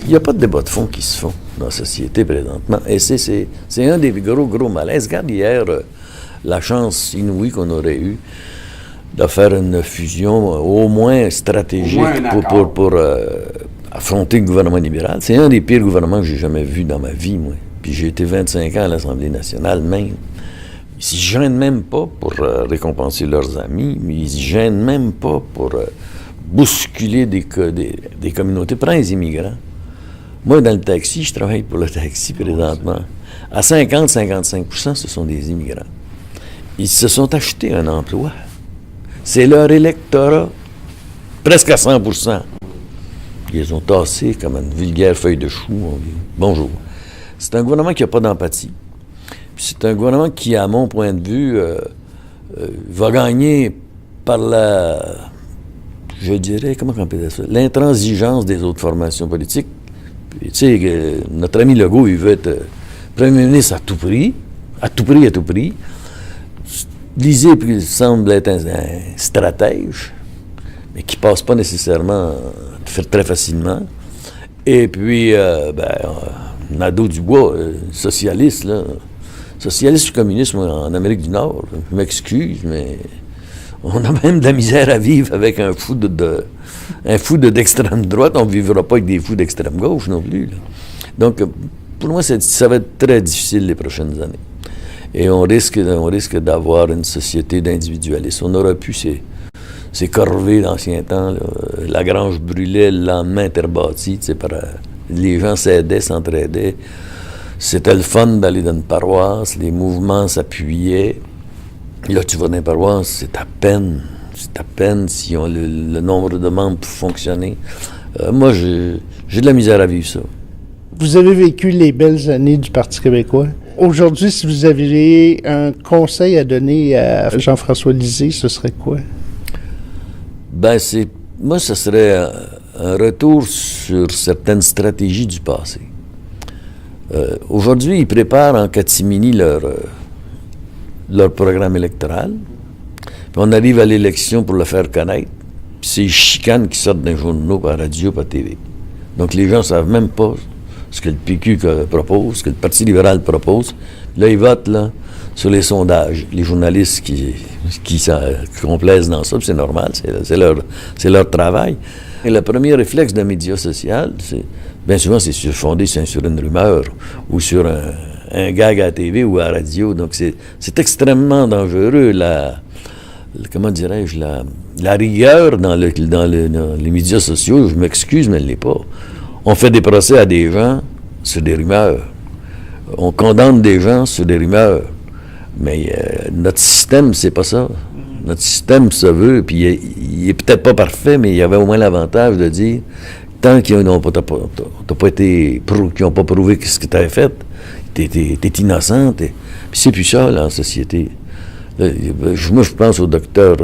Il n'y a pas de débat de fond qui se font dans la société présentement. Et c'est un des gros malaises. Regarde hier, la chance inouïe qu'on aurait eue de faire une fusion au moins stratégique pour affronter le gouvernement libéral. C'est un des pires gouvernements que j'ai jamais vu dans ma vie, moi. Puis j'ai été 25 ans à l'Assemblée nationale même. Ils ne s'y gênent même pas pour récompenser leurs amis, mais ils ne s'y gênent même pas pour bousculer des communautés. Prends les immigrants. Moi, dans le taxi, je travaille pour le taxi présentement. À 50-55%, ce sont des immigrants. Ils se sont achetés un emploi. C'est leur électorat, presque à 100%. Ils ont tassé comme une vulgaire feuille de chou. On dit bonjour. C'est un gouvernement qui n'a pas d'empathie. Puis c'est un gouvernement qui, à mon point de vue, va gagner par je dirais, comment on peut dire ça, l'intransigeance des autres formations politiques. Puis, tu sais, notre ami Legault, il veut être premier ministre à tout prix. À tout prix. Lisée semble être un stratège, mais qui ne passe pas nécessairement très facilement. Et puis, Nadeau-Dubois, socialiste, là. Socialiste ou communiste en Amérique du Nord, je m'excuse, mais on a même de la misère à vivre avec un fou d'extrême droite. On ne vivra pas avec des fous d'extrême gauche non plus, là. Donc, pour moi, ça va être très difficile les prochaines années. Et on risque d'avoir une société d'individualistes. On aura pu ces corvées d'ancien temps, là. La grange brûlait, le lendemain, terre bâtie, tu sais, les gens s'aidaient, s'entraidaient. C'était le fun d'aller dans une paroisse, les mouvements s'appuyaient. Là, tu vas dans une paroisse, c'est à peine si on le nombre de membres pour fonctionner. Moi, j'ai de la misère à vivre ça. Vous avez vécu les belles années du Parti québécois. Aujourd'hui, si vous aviez un conseil à donner à Jean-François Lisée, ce serait quoi? Moi, ce serait un retour sur certaines stratégies du passé. Aujourd'hui, ils préparent en catimini leur programme électoral. Puis on arrive à l'élection pour le faire connaître. Puis c'est les chicanes qui sortent d'un journaux, par radio, par TV. Donc les gens ne savent même pas ce que le PQ propose, ce que le Parti libéral propose. Là, ils votent sur les sondages. Les journalistes qui complaisent dans ça, puis c'est normal, c'est leur travail. Et le premier réflexe d'un média social, bien souvent, c'est fondé sur une rumeur ou sur un gag à la TV ou à la radio. Donc, c'est extrêmement dangereux, comment dirais-je, la rigueur dans les médias sociaux. Je m'excuse, mais elle ne l'est pas. On fait des procès à des gens sur des rumeurs. On condamne des gens sur des rumeurs. Mais notre système, c'est pas ça. Notre système se veut, puis il est peut-être pas parfait, mais il y avait au moins l'avantage de dire, tant qu'ils n'ont pas prouvé ce que tu avais fait, t'es innocent. Puis c'est plus ça, là, en société. Là, moi, je pense au docteur...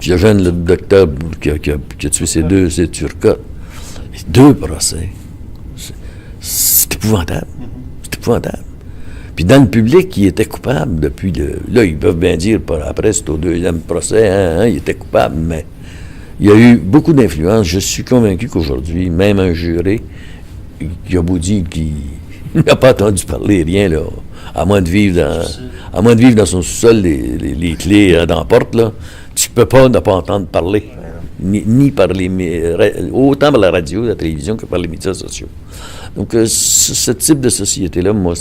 Diogène, le docteur qui a tué ses Turcotte. 2 procès. C'est épouvantable. C'est épouvantable. Puis dans le public, il était coupable depuis là, ils peuvent bien dire, après, c'est au 2e procès, il était coupable, mais il y a eu beaucoup d'influence. Je suis convaincu qu'aujourd'hui, même un juré qui a beau dire qu'il n'a pas entendu parler rien, là, à moins de vivre dans son sous-sol, les clés dans la porte, là, tu peux pas ne pas entendre parler. Ni par autant par la radio, la télévision que par les médias sociaux. Donc, ce type de société-là, moi,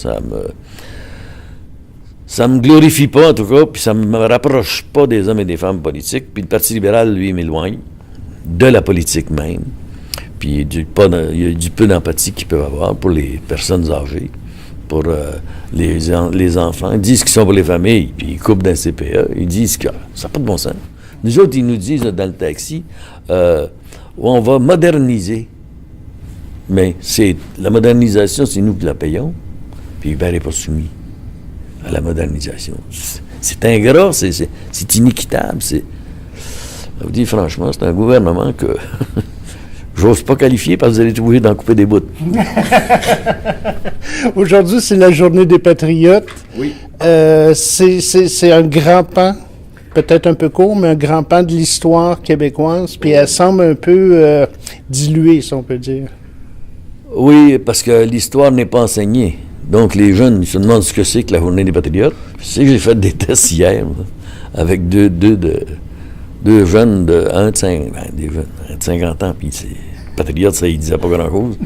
ça me glorifie pas, en tout cas, puis ça me rapproche pas des hommes et des femmes politiques. Puis le Parti libéral, lui, m'éloigne de la politique même. Puis il y a du peu d'empathie qu'ils peuvent avoir pour les personnes âgées, pour les enfants. Ils disent qu'ils sont pour les familles, puis ils coupent d'un CPE. Ils disent que ça n'a pas de bon sens. Nous autres, ils nous disent dans le taxi, on va moderniser. Mais la modernisation, c'est nous qui la payons, puis Hubert n'est pas soumis à la modernisation. C'est ingrat, c'est inéquitable. Je vous dis franchement, c'est un gouvernement que j'ose pas qualifier parce que vous allez être obligé d'en couper des bouts. Aujourd'hui, c'est la journée des Patriotes. Oui. C'est un grand pan peut-être un peu court, mais un grand pan de l'histoire québécoise, puis elle semble un peu diluée, si on peut dire. Oui, parce que l'histoire n'est pas enseignée. Donc, les jeunes, ils se demandent ce que c'est que la Journée des Patriotes. Je sais que j'ai fait des tests hier, là, avec deux jeunes de 50 ans, puis c'est patriote, ça, il disait pas grand-chose.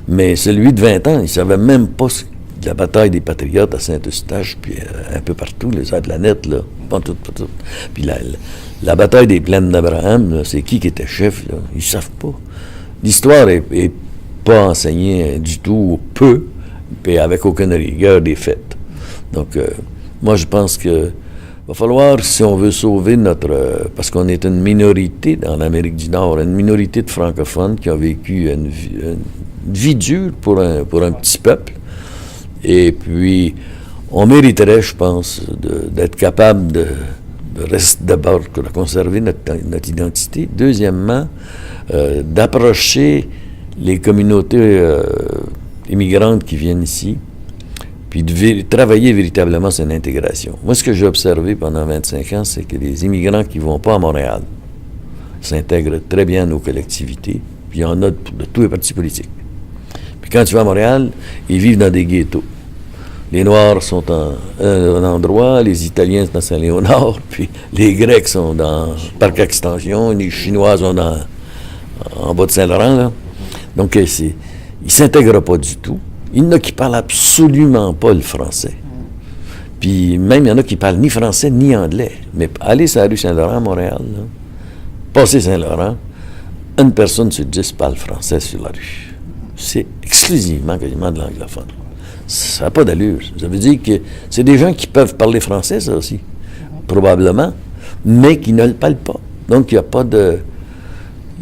Mais celui de 20 ans, il savait même pas la bataille des patriotes à Saint-Eustache, puis un peu partout, sur la planète, là, pas tout. Puis la bataille des plaines d'Abraham, là, c'est qui était chef, là? Ils savent pas. L'histoire est pas enseignée du tout, ou peu, puis avec aucune rigueur des faits. Donc, moi, je pense que va falloir, si on veut sauver parce qu'on est une minorité en Amérique du Nord, une minorité de francophones qui ont vécu une vie dure pour un petit peuple. Et puis, on mériterait, je pense, d'être capable de rester d'abord de conserver notre identité. Deuxièmement, d'approcher les communautés immigrantes qui viennent ici, puis de travailler véritablement sur l'intégration. Moi, ce que j'ai observé pendant 25 ans, c'est que les immigrants qui ne vont pas à Montréal s'intègrent très bien à nos collectivités, puis il y en a de tous les partis politiques. Puis quand tu vas à Montréal, ils vivent dans des ghettos. Les Noirs sont un endroit, les Italiens sont dans Saint-Léonard, puis les Grecs sont dans Parc Extension, les Chinois sont en bas de Saint-Laurent, là. Donc, ils ne s'intègrent pas du tout. Il y en a qui parlent absolument pas le français. Puis même, il y en a qui parlent ni français ni anglais. Mais aller sur la rue Saint-Laurent à Montréal, là, passer Saint-Laurent, une personne sur 10 parle français sur la rue. C'est exclusivement quasiment de l'anglophone. Ça n'a pas d'allure. Ça veut dire que c'est des gens qui peuvent parler français, ça aussi, probablement, mais qui ne le parlent pas. Donc, il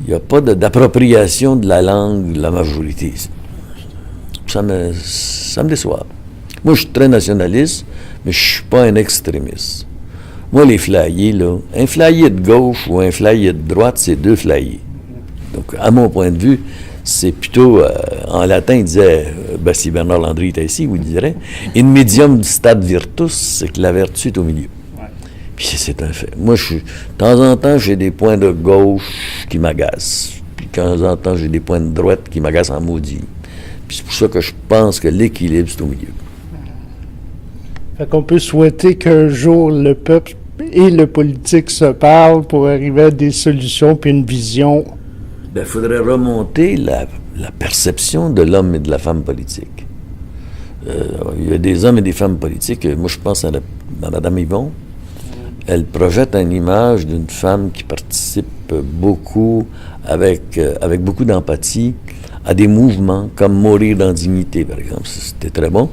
n'y a pas d'appropriation de la langue de la majorité. Ça me déçoit. Moi, je suis très nationaliste, mais je ne suis pas un extrémiste. Moi, les flyers, là, un flyer de gauche ou un flyer de droite, c'est deux flyers. Donc, à mon point de vue, c'est plutôt, en latin, il disait, si Bernard Landry était ici, il dirait, in medium stat virtus, c'est que la vertu est au milieu. Puis c'est un fait. Moi, de temps en temps, j'ai des points de gauche qui m'agacent. Puis de temps en temps, j'ai des points de droite qui m'agacent en maudit. Puis c'est pour ça que je pense que l'équilibre, c'est au milieu. Fait qu'on peut souhaiter qu'un jour, le peuple et le politique se parlent pour arriver à des solutions puis une vision. Il faudrait remonter la perception de l'homme et de la femme politique. Il y a des hommes et des femmes politiques. Moi, je pense à Mme Yvon. Elle projette une image d'une femme qui participe beaucoup, avec beaucoup d'empathie, à des mouvements comme Mourir dans dignité, par exemple. C'était très bon.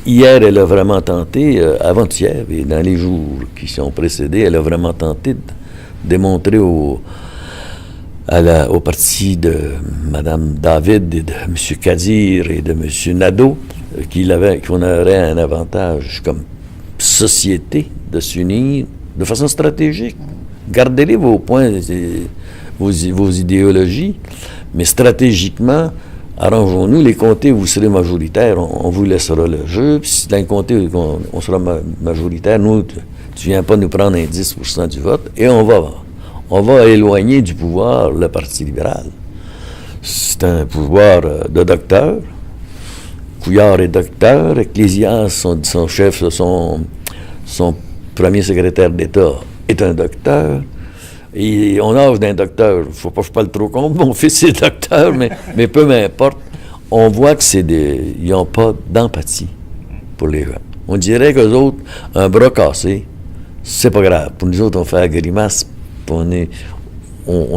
Hier, elle a vraiment tenté, avant-hier, et dans les jours qui sont précédés, elle a vraiment tenté de démontrer au parti de Mme David et de M. Kadir et de M. Nadeau qu'on aurait un avantage comme société de s'unir de façon stratégique. Gardez-les vos points, vos idéologies, mais stratégiquement, arrangeons-nous. Les comtés où vous serez majoritaires, on vous laissera le jeu. Puis si dans un comté où on sera majoritaire, nous, tu viens pas nous prendre un 10% du vote, et on va éloigner du pouvoir le Parti libéral. C'est un pouvoir de docteur. Couillard est docteur, Ecclésias, son chef, son premier secrétaire d'État est un docteur. Et on âge d'un docteur. Il ne faut pas que je parle trop contre. Mon fils est docteur, mais peu m'importe. On voit que ils n'ont pas d'empathie pour les gens. On dirait qu'eux autres, un bras cassé, c'est pas grave. Pour nous autres, on fait la grimace, on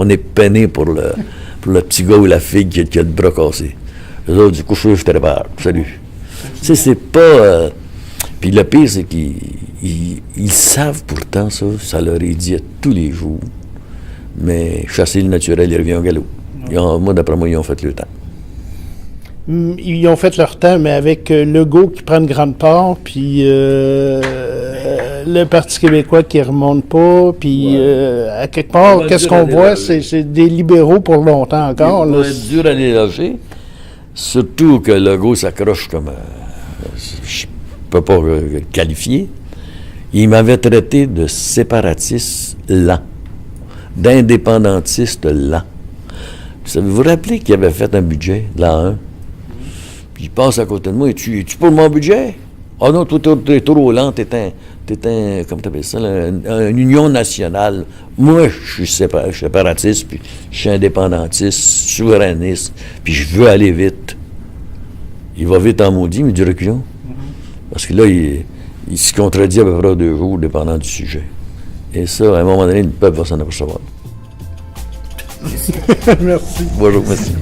est peiné pour le petit gars ou la fille qui a le bras cassé. Eux autres, du coup, je te répare. Salut. Tu sais, c'est pas... Puis le pire, c'est qu'ils savent pourtant ça leur est dit tous les jours. Mais chasser le naturel, il revient au galop. D'après moi, ils ont fait le temps. Ils ont fait leur temps, mais avec Legault qui prend une grande part, puis le Parti québécois qui ne remonte pas, puis à quelque part, qu'est-ce qu'on voit? C'est des libéraux pour longtemps encore. Ça va être dur à déloger. Surtout que Legault s'accroche comme... je ne peux pas le qualifier. Il m'avait traité de séparatiste lent, d'indépendantiste lent. Puis vous vous rappelez qu'il avait fait un budget, l'an 1? Puis il passe à côté de moi, es-tu pour mon budget? Ah non, toi, t'es trop lent, t'es un, comment t'appelles ça, là, une union nationale. Moi, je suis séparatiste, puis je suis indépendantiste, souverainiste, puis je veux aller vite. Il va vite en maudit, mais du reculon. Parce que là, il se contredit à peu près 2 jours, dépendant du sujet. Et ça, à un moment donné, le peuple va s'en apercevoir. Merci. Bonjour, merci.